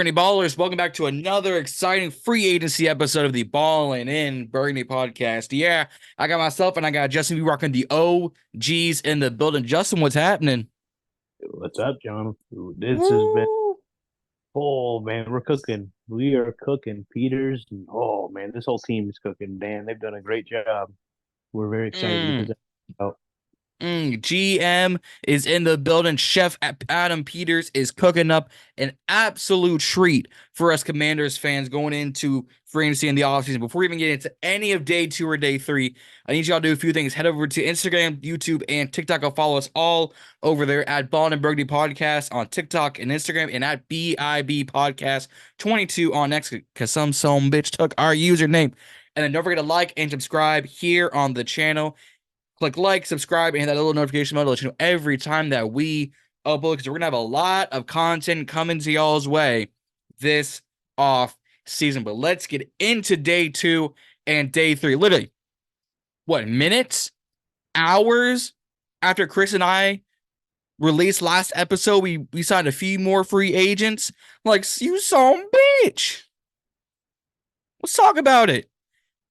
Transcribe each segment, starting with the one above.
Burgundy Ballers, welcome back to another exciting free agency episode of the Ballin in Burgundy podcast. Yeah, I got myself and I got Justin. We rocking the OGs in the building. Justin, what's happening? What's up, John? This has been Woo! man. We're cooking. We are cooking. Peters, and man, this whole team is cooking. Dan, they've done a great job. We're very excited to get Mm. this out. GM is in the building. Chef Adam Peters is cooking up an absolute treat for us Commanders fans going into free agency in the offseason. Before we even get into any of day 2 or day 3, I need y'all to do a few things. Head over to Instagram, YouTube, and TikTok. I'll follow us all over there at Ballin and Burgundy Podcast on TikTok and Instagram, and at BIB Podcast 22 on X, because some bitch took our username. And then don't forget to like and subscribe here on the channel. Click like, subscribe, and hit that little notification bell to let you know every time that we upload, because we're going to have a lot of content coming to y'all's way this off season. But let's get into day 2 and day 3. Literally, what, minutes, hours after Chris and I released last episode, we signed a few more free agents. Like, you some bitch. Let's talk about it.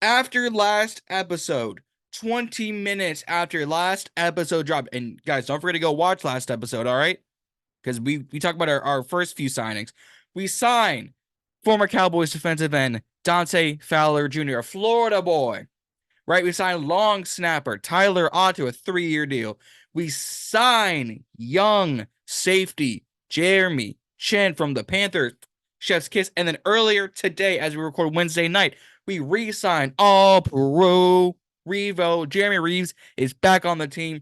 After last episode, 20 minutes after last episode dropped. And guys, don't forget to go watch last episode, all right? Because we talked about our first few signings. We signed former Cowboys defensive end DANTE Fowler Jr., a Florida boy, right? We signed long snapper Tyler Ott to a 3-year deal. We signed young safety Jeremy Chinn from the Panthers, Chef's Kiss. And then earlier today, as we record Wednesday night, we re-signed All-Pro Revo. Jeremy Reaves is back on the team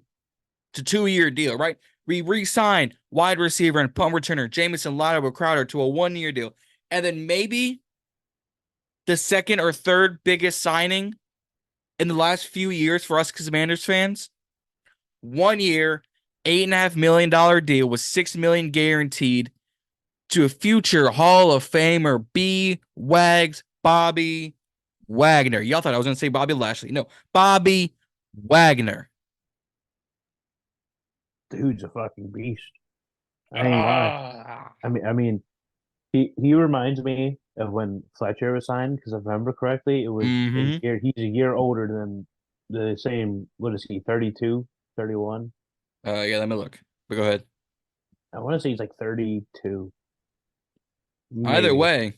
to 2-year deal, right? We re-signed wide receiver and punt returner Jamison Lado Crowder to a 1-year deal. And then maybe the second or third biggest signing in the last few years for us Commanders fans, 1 year, $8.5 million deal with $6 million guaranteed to a future Hall of Famer BWAGS Bobby Wagner. Y'all thought I was going to say Bobby Lashley. No, Bobby Wagner. Dude's a fucking beast. I ain't lying. I mean, he reminds me of when Fletcher was signed, because if I remember correctly, it was a Mm-hmm. year. He's a year older than the same. What is he? 32, 31. Yeah, let me look. But go ahead. I want to say he's like 32, Either maybe. way,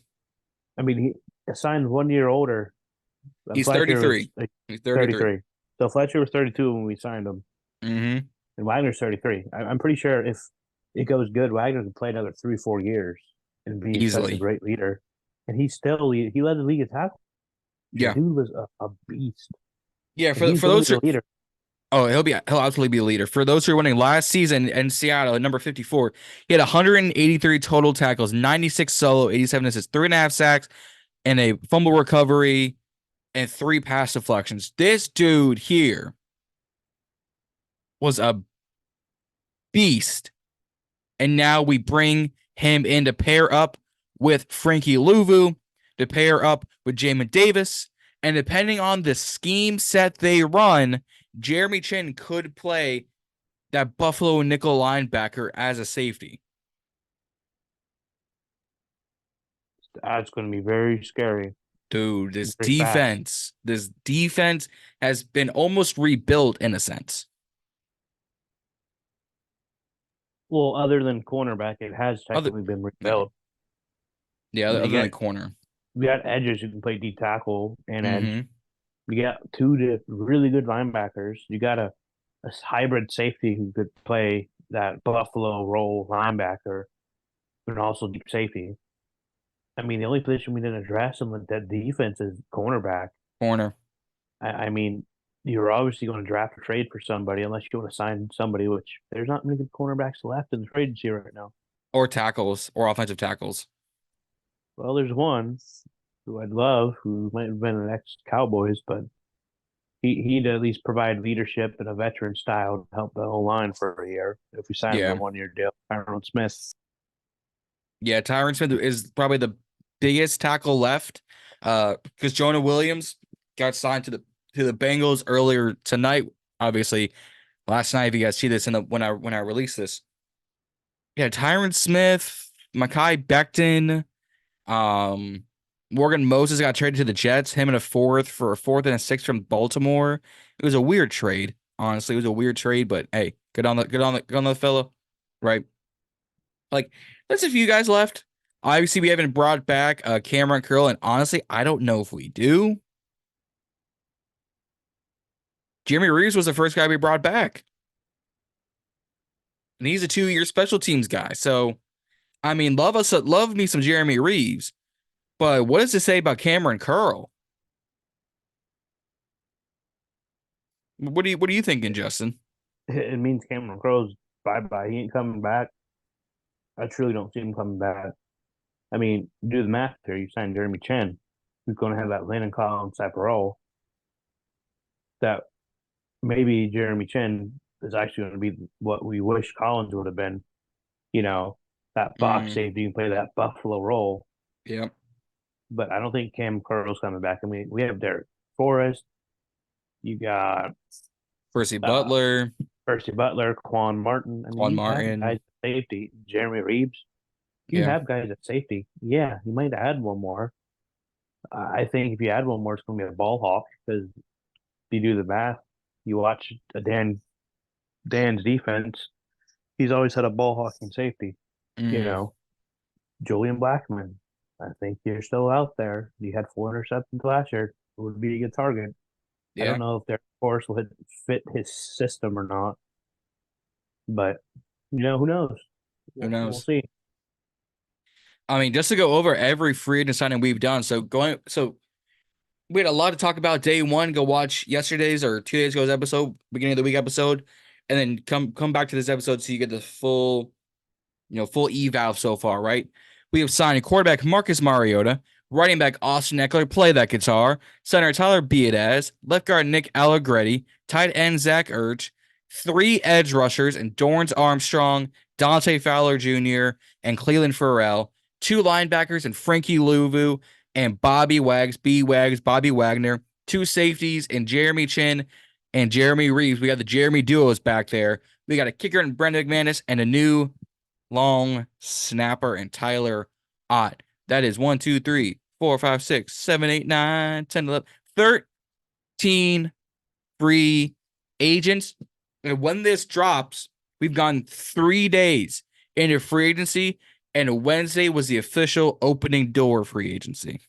I mean, he signed 1 year older. he's Fletcher was 33. like He's 33. 33. So Fletcher was 32 when we signed him, Mm-hmm. and Wagner's 33. I'm pretty sure if it goes good, Wagner can play another 3-4 years and be such a Easily. great leader. And he led the league in tackles. The Yeah. dude was a beast, Yeah, and for he's for going to those be who the leader. he'll absolutely be a leader. For those who are winning last season in Seattle at number 54, he had 183 total tackles, 96 solo, 87 assists, 3.5 sacks, and a fumble recovery and 3 pass deflections. This dude here was a beast. And now we bring him in to pair up with Frankie Louvu, to pair up with Jamin Davis. And depending on the scheme set they run, Jeremy Chinn could play that Buffalo nickel linebacker as a safety. That's going to be very scary, Dude, very fast. this defense has been almost rebuilt in a sense. Well, other than cornerback, it has Other, technically been yeah, rebuilt. yeah, I other mean, than the corner. you got edges who can play D tackle and edge. Mm-hmm. You got really good linebackers. You got a hybrid safety who could play that Buffalo role linebacker, but also deep safety. I mean, the only position we didn't address in that defense is cornerback. Corner. I mean, you're obviously going to draft or trade for somebody unless you want to sign somebody, which there's not many good cornerbacks left in the trade agency right now. Or tackles, or offensive tackles. Well, there's one who I'd love, who might have been an ex-Cowboys, but he'd at least provide leadership and a veteran style to help the whole line for a year if we sign him to a Yeah. 1 year deal. Tyron Smith. Yeah, Tyron Smith is probably the biggest tackle left. Because Jonah Williams got signed to the Bengals earlier tonight. Obviously, last night, if you guys see this when I release this. Yeah, Tyron Smith, Mekhi Becton, Um, Morgan Moses got traded to the Jets. Him and a fourth for a fourth and a sixth from Baltimore. It was a weird trade. Honestly, it was a weird trade, but hey, good on the fellow, right? Like, there's a few guys left. Obviously, we haven't brought back Cameron Curl, and honestly, I don't know if we do. Jeremy Reaves was the first guy we brought back, and he's a 2 year special teams guy. So, I mean, love me some Jeremy Reaves, but what does it say about Cameron Curl? What are you thinking, Justin? It means Cameron Crowe's bye bye. He ain't coming back. I truly don't see him coming back. I mean, do the math here. You signed Jeremy Chinn, who's going to have that Landon Collins type of role. That maybe Jeremy Chinn is actually going to be what we wish Collins would have been. You know, that box Mm, safety, you can play that Buffalo role. yeah, But I don't think Cam Curl's coming back. I mean, we have Derek Forrest. You got Percy uh, Butler, Percy Butler, Quan Martin. I mean, Quan you have guys Martin, at safety. Jeremy Reaves. You yeah, have guys at safety. Yeah, you might add one more. I think if you add one more, it's going to be a ball hawk because if you do the math, you watch Dan's defense. He's always had a ball hawking safety. You mm, know, Julian Blackman. I think you're still out there. You had 4 interceptions last year. It would be a good target. I don't yeah. know if their course will fit his system or not, but who knows? Who We'll knows? see. I mean, just to go over every free agent signing we've done. So we had a lot to talk about day one. Go watch yesterday's or 2 days ago's episode, beginning of the week episode, and then come back to this episode so you get the full eval so far, right? We have signed quarterback Marcus Mariota, running back Austin Eckler, play that guitar, center Tyler Biadasz, left guard Nick Allegretti, tight end Zach Ertz, three edge rushers and Dorrance Armstrong, Dante Fowler Jr., and Cleveland Farrell, two linebackers and Frankie Louvu and Bobby Wags, B Wags, Bobby Wagner, two safeties and Jeremy Chinn and Jeremy Reaves. We got the Jeremy duos back there. We got a kicker in Brendan McManus and a new long snapper and Tyler Ott. That is 1, 2, 3, 4, 5, 6, 7, 8, 9, 10, 11, 13 free agents. And when this drops, we've gone 3 days into free agency, and Wednesday was the official opening door free agency.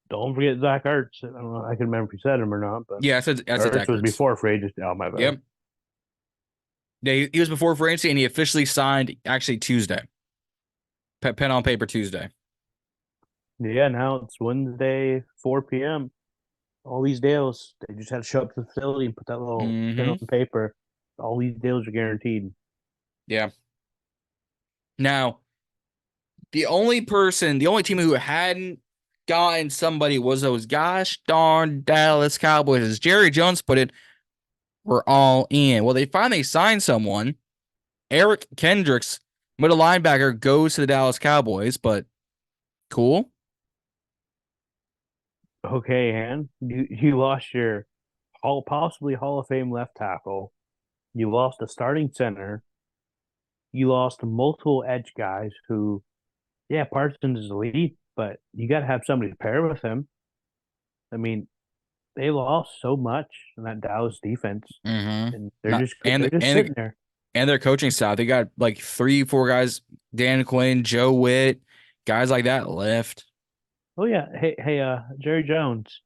Don't forget Zach Ertz. I don't know. I can remember if you said him or not, but Yeah, I said Ertz Zach was Ertz. before free agency. Oh, my bad. Yep. Yeah, he was before free agency, and he officially signed actually Tuesday. Pen on paper Tuesday. Yeah, now it's Wednesday, 4 p.m. All these deals, they just had to show up to the facility and put that little pen Mm-hmm. on paper. All these deals are guaranteed. Yeah. Now, the only team who hadn't gotten somebody was those gosh darn Dallas Cowboys. As Jerry Jones put it, we're all in. Well, they finally signed someone. Eric Kendricks, middle linebacker, goes to the Dallas Cowboys, but cool. Okay, Han, you lost your possibly Hall of Fame left tackle. You lost a starting center. You lost multiple edge guys who, yeah, Parsons is elite, but you got to have somebody to pair with him. I mean, they lost so much in that Dallas defense, Mm-hmm. and Not they're just sitting there. and their coaching staff. They got like 3, 4 guys: Dan Quinn, Joe Witt, guys like that left. Oh yeah, Jerry Jones.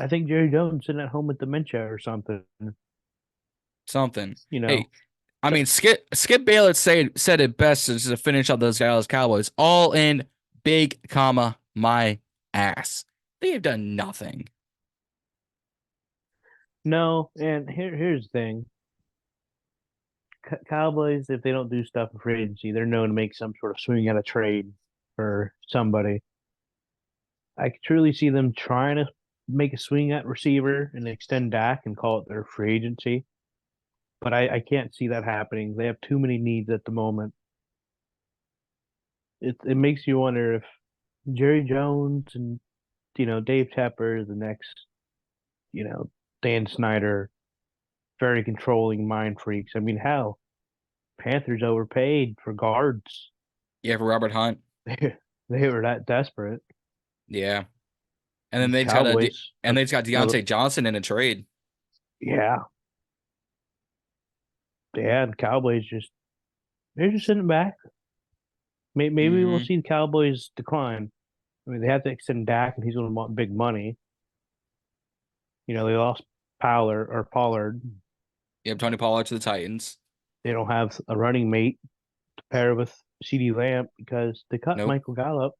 I think Jerry Jones sitting at home with dementia or something. Something. You Hey, know, I mean, Skip Bayless said it best to finish out those Dallas Cowboys. All in big comma my ass. They have done nothing. no. And here's the thing: Cowboys, if they don't do stuff in free agency, they're known to make some sort of swing at a trade for somebody. I could truly see them trying to make a swing at receiver and extend Dak and call it their free agency. But I can't see that happening. They have too many needs at the moment. It makes you wonder if Jerry Jones and Dave Tepper is the next Dan Snyder, very controlling mind freaks. I mean, hell, Panthers overpaid for guards. Yeah, for Robert Hunt. They were that desperate. Yeah. And then The they just got Cowboys and they just got are Deontay Johnson in a trade. yeah, yeah. The Cowboys just they're just sitting back. Maybe we'll Mm-hmm. see the Cowboys decline. I mean, they have to extend Dak, and he's going to want big money. They lost Pollard. Yep, Tony Pollard to the Titans. They don't have a running mate to pair with CeeDee Lamb because they cut Nope. Michael Gallup.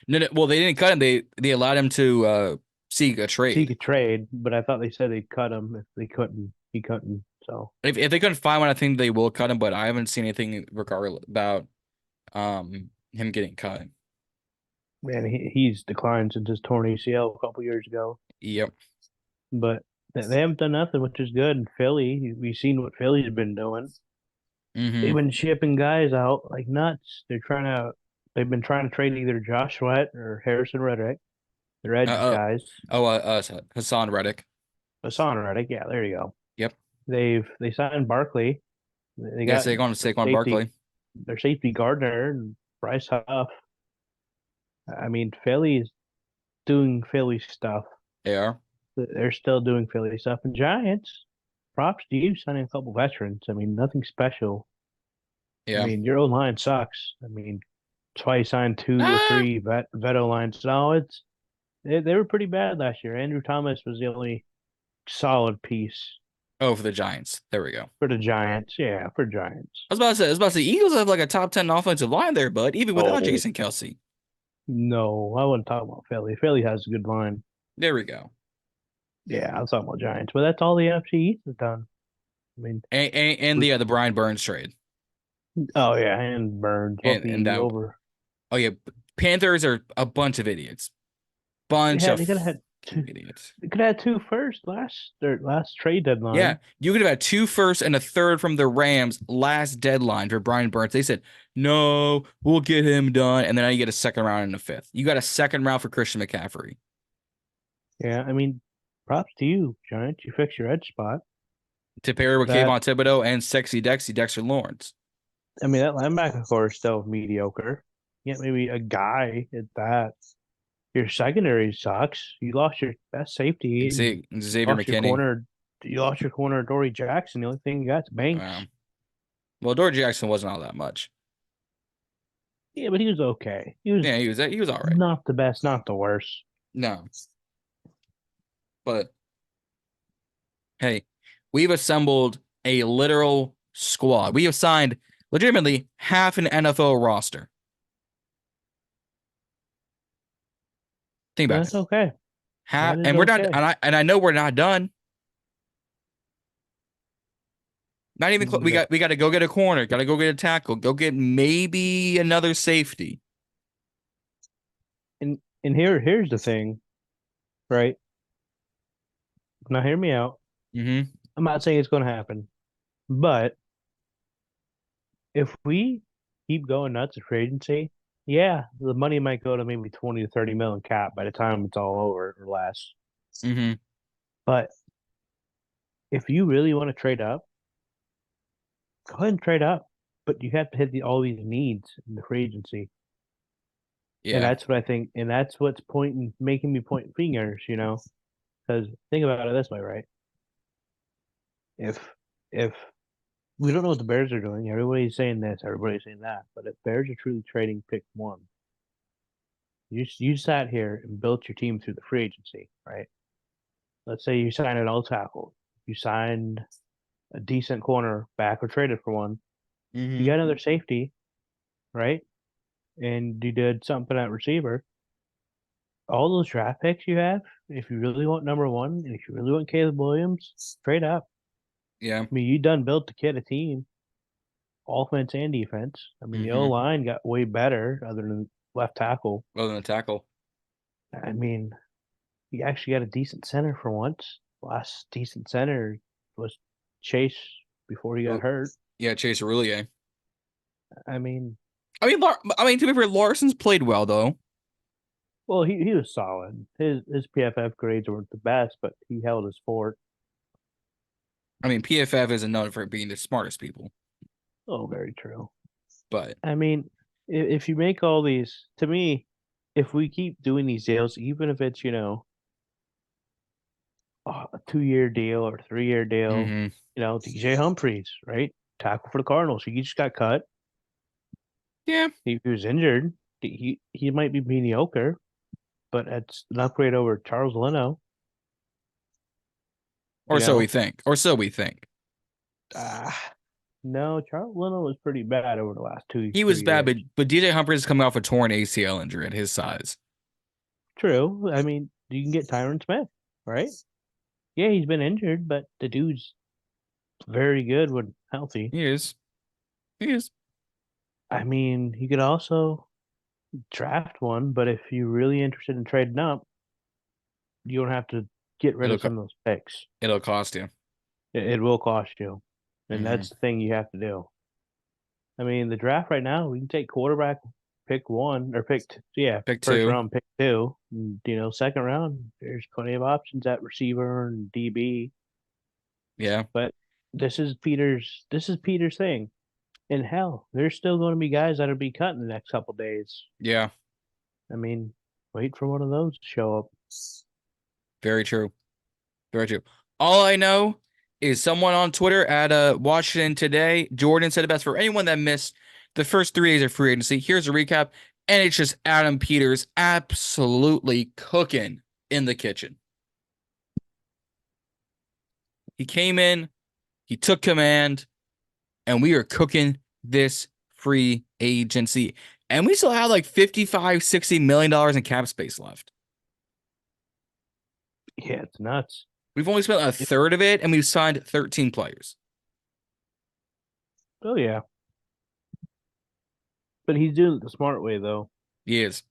No, no, well, they didn't cut him. They allowed him to seek a So he trade. could trade, but I thought they said they'd cut him if they couldn't. He couldn't. So If they couldn't find one, I think they will cut him, but I haven't seen anything regardless about him getting cut. man, he's declined since his torn ACL a couple years ago. Yep. But they haven't done nothing, which is good. In Philly, we've seen what Philly's been doing. They've Mm-hmm. been shipping guys out like nuts. They've been trying to trade either Josh Sweat or Harrison Reddick. They're Uh, edge uh guys. Hassan Reddick. Hassan Reddick, yeah, there you go. Yep. They signed Barkley. They Yeah, got Saquon Barkley. their safety Gardner and Bryce Huff. I mean, Philly's doing Philly stuff. They are. They're still doing Philly stuff. And Giants, props to you signing a couple veterans. I mean, nothing special. I Yeah. mean, your own line sucks. I mean, that's why you signed two or Ah! three veto lines. No, they were pretty bad last year. Andrew Thomas was the only solid piece Oh, for the Giants. There we go. for the Giants. Yeah, for Giants. I was about to say, Eagles have like a top 10 offensive line there, but even without Oh Jason Kelsey. no, I wouldn't talk about Philly. Philly has a good line. There we go. Yeah, I was talking about Giants, but that's all the NFC East has done. I mean, And the Brian Burns trade. oh yeah, and Burns will And be that over. Oh yeah, Panthers are a bunch of idiots. Bunch Yeah, of they could have had two. fucking idiots. They could have had two first their last trade Yeah, deadline. you could have had two first and a third from the Rams last deadline for Brian Burns. They said, no, we'll get him done. And then now you get a second round and a fifth. You got a second round for Christian McCaffrey. Yeah, I mean, props to you, Giants. You fixed your edge spot. To pair with That Kayvon Thibodeau and Sexy Dexter Lawrence. I mean, that linebacker core is still mediocre. Yeah, maybe a guy at that. Your secondary sucks. You lost your best safety. And Xavier lost your McKinney. corner. You lost your corner, Dory Jackson. The only thing you got is Banks. Well, Dory Jackson wasn't all that much. Yeah, but he was okay. He was He was all right. not the best, not the worst. No. But hey, we've assembled a literal squad. We have signed legitimately half an NFL roster. Think about That's it. okay. Half, That is and we're not, okay. and I know we're not done. Not even we No. got to go get a corner, got to go get a tackle, go get maybe another safety. And here's the thing, right? Now hear me out. Mm-hmm. I'm not saying it's going to happen, but if we keep going nuts at free agency, yeah, the money might go to maybe 20 to 30 million cap by the time it's all over or less. Mm-hmm. But if you really want to trade up, go ahead and trade up. But you have to hit all these needs in the free agency. And Yeah. that's what I think. And that's what's making me point fingers, Because think about it this way, right? If if we don't know what the Bears are doing, everybody's saying this, everybody's saying that. But if Bears are truly trading pick one, you sat here and built your team through the free agency, right? Let's say you signed an all tackle, you signed a decent corner back or traded for one, you Mm-hmm. got another safety, right? And you did something at receiver. All those draft picks you have, if you really want number one, and if you really want Caleb Williams, trade up. Yeah. I mean, you done built the kid a team, offense and defense. I mean, the O Mm-hmm. line got way better other than left tackle. Other than a tackle. I mean, you actually got a decent center for once. Last decent center was Chase before he got Oh, hurt. yeah, Chase Roulier. I mean, To be fair, Larson's played well though. well, he was solid. His PFF grades weren't the best, but he held his fort. PFF isn't known for being the smartest people, Oh, very true. but I mean, if you make all these, to me, if we keep doing these deals, even if it's, a 2-year deal or 3-year deal, Hmm. DJ Humphries, right? Tackle for the Cardinals. He just got cut. Yeah. He was injured. He might be mediocre, but it's an upgrade over Charles Leno. Or You so we know, think. Or so we think. no, Charles Leno was pretty bad over the last two, He was three bad, years. but DJ Humphries is coming off a torn ACL injury at his size. True. I mean, you can get Tyron Smith, right? Yeah, he's been injured, but the dude's very good when healthy. He is. He is. I mean, you could also draft one, but if you're really interested in trading up, you don't have to get rid It'll of co- some of those picks. it'll cost you. It will cost you, and Hmm. that's the thing you have to do. I mean, the draft right now, we can take quarterback, pick one or yeah, Pick first two. round, pick two. And, second round, there's plenty of options at receiver and DB. Yeah. But this is Peter's thing. And hell, there's still going to be guys that'll be cut in the next couple days. Yeah. I mean, wait for one of those to show up. Very true. Very true. All I know is someone on Twitter at Washington Today, Jordan said it best for anyone that missed the first 3 days of free agency. Here's a recap, and it's just Adam Peters absolutely cooking in the kitchen. He came in, he took command, and we are cooking this free agency. And we still have like $55-60 million in cap space left. Yeah, it's nuts. We've only spent a third of it, and we've signed 13 players. Oh yeah, but he's doing it the smart way though. He is.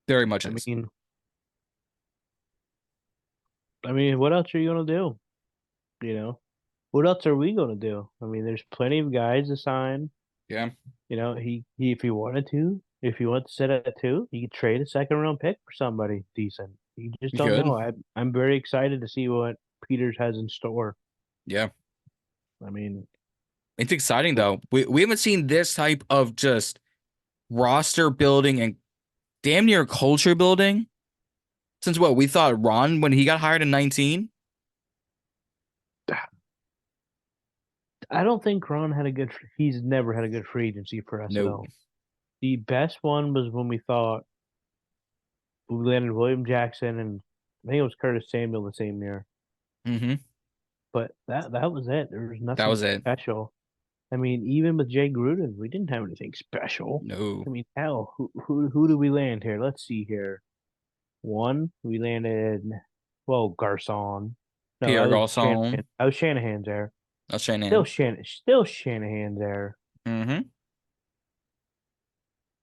Very much I is. mean, what else are you gonna do? You know, what else are we gonna do? I mean, there's plenty of guys to sign. Yeah, He if he wanted to, if you want to set at two, he could trade a second round pick for somebody decent. You just he don't could. know. I'm very excited to see what Peters has in store. Yeah. I mean, It's exciting though. We haven't seen this type of just roster building and damn near culture building since what we thought Ron when he got hired in 19. I don't think Ron had a good. He's never had a good free agency for us at No. all. The best one was when we thought we landed William Jackson and I think it was Curtis Samuel the same year. Mm-hmm. But that was it. There was That nothing was it. special. I mean, even with Jay Gruden, we didn't have anything special. No. I mean, hell, who do we land here? Let's see here. One, we landed, well, Garcon. No, Pierre that was Shanahan. Garçon. That was Shanahan's there. That's Shanahan. Still Shanahan's there. Mm-hmm.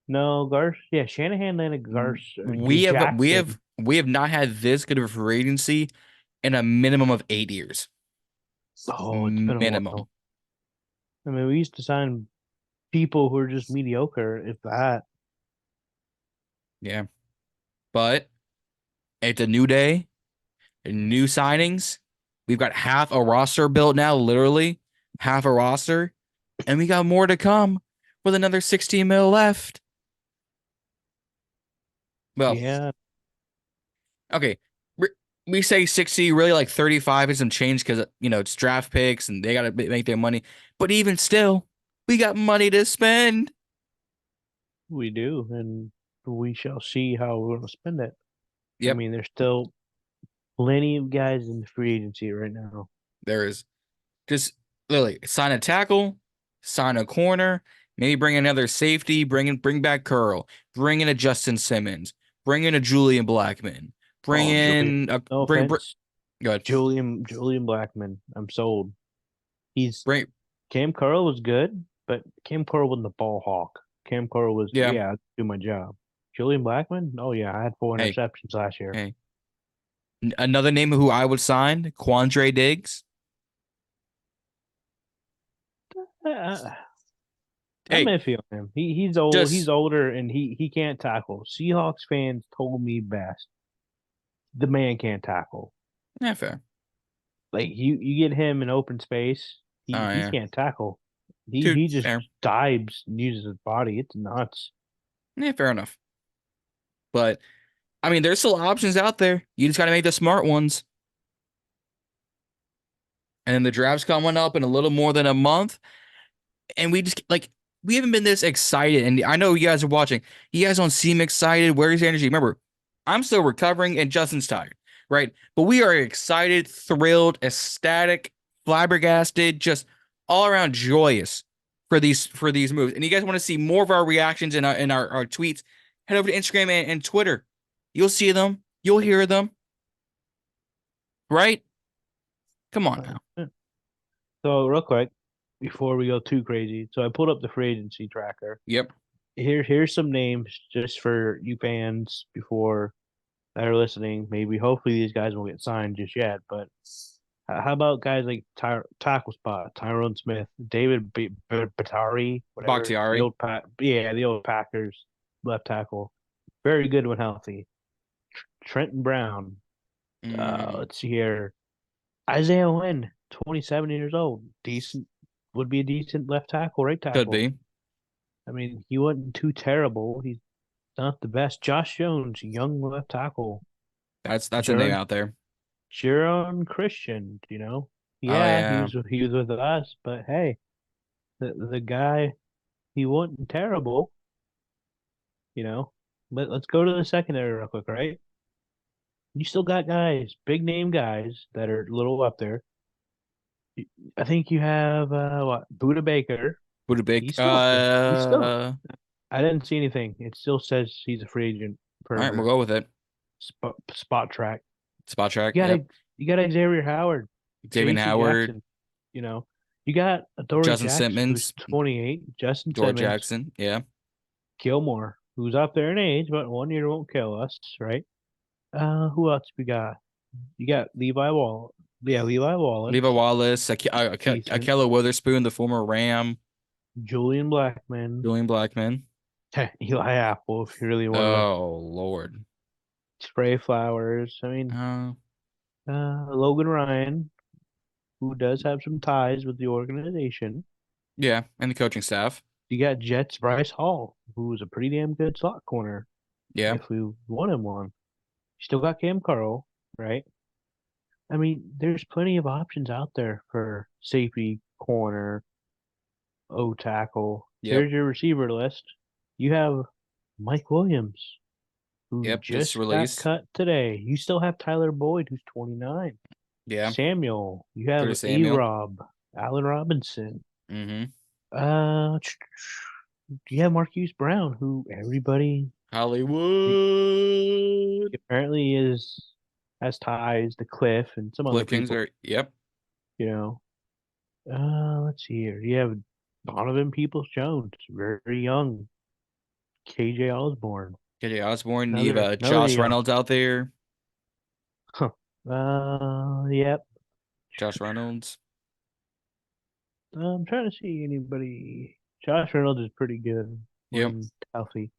No, yeah, Shanahan landed We have we Jackson. have we have not had this good of a free agency in a minimum of 8 years. Oh, it's been a Minimum. while. I mean, we used to sign people who are just mediocre, if that. Yeah. But it's a new day, new signings. We've got half a roster built now, literally half a roster, and we got more to come with another 16 mil left. Well, Yeah, okay. We say 60, really like 35 and some change because, it's draft picks and they got to make their money. But even still, we got money to spend. we do, and we shall see how we're going to spend it. I Yep, mean, there's still plenty of guys in the free agency right now. there is. Just literally sign a tackle, sign a corner, maybe bring another safety, bring back Curl, bring in a Justin Simmons, bring in a Julian Blackman, bring Oh, Julian, in a no bring offense, good. Julian Blackman. I'm sold. He's Bring Cam Carroll was good, but Cam Carroll wasn't the ball hawk. Cam Carroll was, yeah. yeah, I'll do my job. Julian Blackman, oh yeah, I had four Hey, interceptions last year. hey. Another name who I would sign, Quandre Diggs. I'm Hey, iffy on him. He's old. He's just older, and he can't tackle. Seahawks fans told me best. The man can't tackle. yeah, fair. Like you get him in open space, Oh he yeah. can't tackle. Dude, He just fair. dives and uses his body. It's nuts. Yeah, fair enough. But I mean, there's still options out there. You just got to make the smart ones. And then the draft's coming up in a little more than a month. And we just like we haven't been this excited. And I know you guys are watching. You guys don't seem excited. Where's the energy? Remember, I'm still recovering and Justin's tired, right? But we are excited, thrilled, ecstatic, flabbergasted, just all around joyous for these moves. And you guys want to see more of our reactions in our tweets, head over to Instagram and Twitter. You'll see them, you'll hear them, right? Come on now. Yeah. So real quick, before we go too crazy, so I pulled up the free agency tracker. Yep. Here's some names just for you fans before that are listening. Maybe hopefully these guys won't get signed just yet, but how about guys like tackle spot, Tyrone Smith, David Batari, whatever, the Bakhtiari. old the old Packers left tackle, very good when healthy. Trenton Brown. Mm, Let's see here, Isaiah Wynn, 27 years old, decent, would be a decent left tackle, right could tackle. be. I mean, he wasn't too terrible. He's not the best. Josh Jones, young left tackle. That's a name Jaron out there. Jaron Christian, Oh yeah, yeah. he was with us, but hey, the guy, he wasn't terrible, you know. But let's go to the secondary real quick, right? You still got guys, big name guys that are a little up there. I think you have what, Buda Baker. Buda Big. He's still up there. He's still. I didn't see anything. It still says he's a free agent All right, we'll per go with it. spot track. Spot track. You got Yep. a you got Xavier Howard, David J.C. Howard, Jackson. You know, you got Dory Justin Jackson, who's Simmons, 28, Justin George Simmons, Jackson. Yeah. Gilmore, who's up there in age, but 1 year won't kill us, right? Who else we got? You got Levi Wall. Yeah, Levi Wallace, Levi Wallace, decent. Akello Witherspoon, the former Ram, Julian Blackman, Julian Blackman. Eli Apple, if you really want to Oh Lord. spray flowers. I mean, Uh, Logan Ryan, who does have some ties with the organization. yeah, and the coaching staff. You got Jets Bryce Hall, who's a pretty damn good slot corner Yeah. if we want him one. Still got Cam Carl, right? I mean, there's plenty of options out there for safety, corner, O tackle. Yep. Here's your receiver list. You have Mike Williams, who Yep. Just just got released. cut today. You still have Tyler Boyd, who's 29. Yeah. Samuel. You have Curtis A Samuel. Rob, Allen Robinson. Mm-hmm. Uh, you have Marquise Brown, who everybody Hollywood. apparently has ties to Cliff and some other Cliff people. Kingsbury. Yep. You know, let's see here. You have Donovan Peoples Jones, very young. KJ Osborne, KJ Osborne. You have another Josh young. Reynolds out there. Huh. Yep. Josh Reynolds. I'm trying to see anybody. Josh Reynolds is pretty good Yep. when healthy.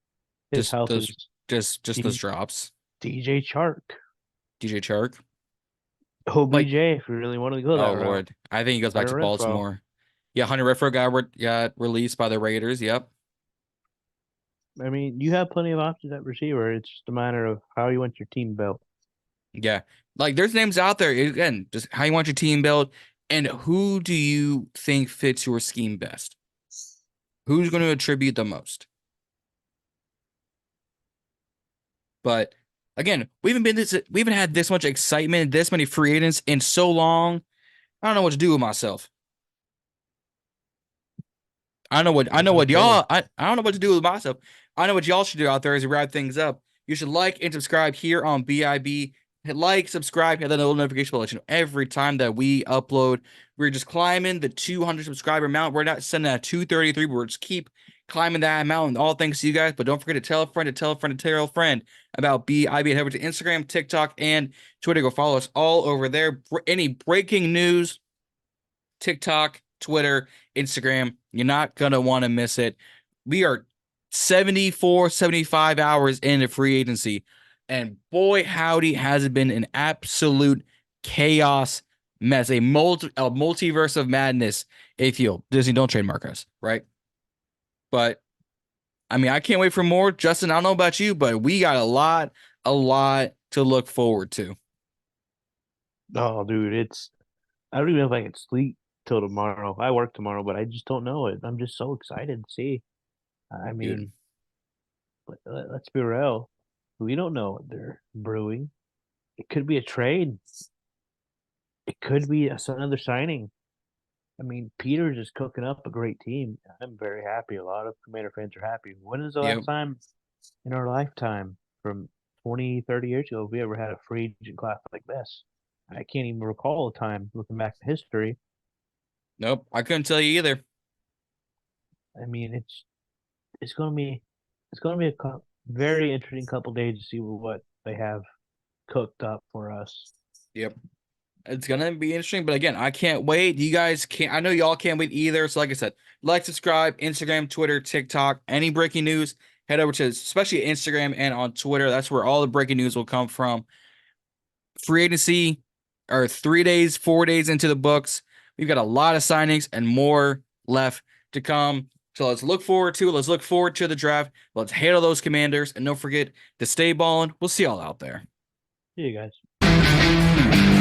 His Just health those is just those drops. DJ Chark. DJ Chark. Like, OBJ, if we really wanted to go that oh route. Lord. I think he goes back to Hunter Renfro. Baltimore. Yeah, Hunter Renfro got released by the Raiders. Yep. I mean, you have plenty of options at receiver. It's just a matter of how you want your team built. Yeah. Like there's names out there. Again, just how you want your team built and who do you think fits your scheme best? Who's going to attribute the most? But again, we haven't had this much excitement, this many free agents in so long. I don't know what to do with myself. I know what Okay. y'all I don't know what to do with myself. I know what y'all should do out there as we wrap things up. You should like and subscribe here on BIB. Hit like, subscribe, hit that little notification bell. Let you know every time that we upload. We're just climbing the 200 subscriber amount. We're not sending at 233, but we're just keep climbing that amount. And all thanks to you guys. But don't forget to tell a friend, to tell a friend, to tell a friend about BIB. Head over to Instagram, TikTok, and Twitter. Go follow us all over there. Any breaking news, TikTok, Twitter, Instagram. You're not going to want to miss it. We are 74, 75 hours into free agency. And boy, howdy, has it been an absolute chaos mess, a multiverse of madness, if you Disney don't trademark us, right? But I mean, I can't wait for more. Justin, I don't know about you, but we got a lot to look forward to. Oh, dude, I don't even know if I can sleep till tomorrow. I work tomorrow, but I just don't know it. I'm just so excited to see. I Dude. mean, let's be real. We don't know what they're brewing. It could be a trade. It could be another signing. I mean, Peters is cooking up a great team. I'm very happy. A lot of Commander fans are happy. When is the Yep. last time in our lifetime from 20, 30 years ago we ever had a free agent class like this? I can't even recall a time looking back in history. Nope. I couldn't tell you either. I mean, it's gonna be a very interesting couple days to see what they have cooked up for us. Yep. It's gonna be interesting, but again, I can't wait. You guys can't. I know y'all can't wait either. So, like I said, like, subscribe, Instagram, Twitter, TikTok. Any breaking news, head over to especially Instagram and on Twitter. That's where all the breaking news will come from. Free agency are 3 days, 4 days into the books. We've got a lot of signings and more left to come. So let's look forward to it. Let's look forward to the draft. Let's handle those Commanders, and don't forget to stay balling. We'll see y'all out there. See you guys.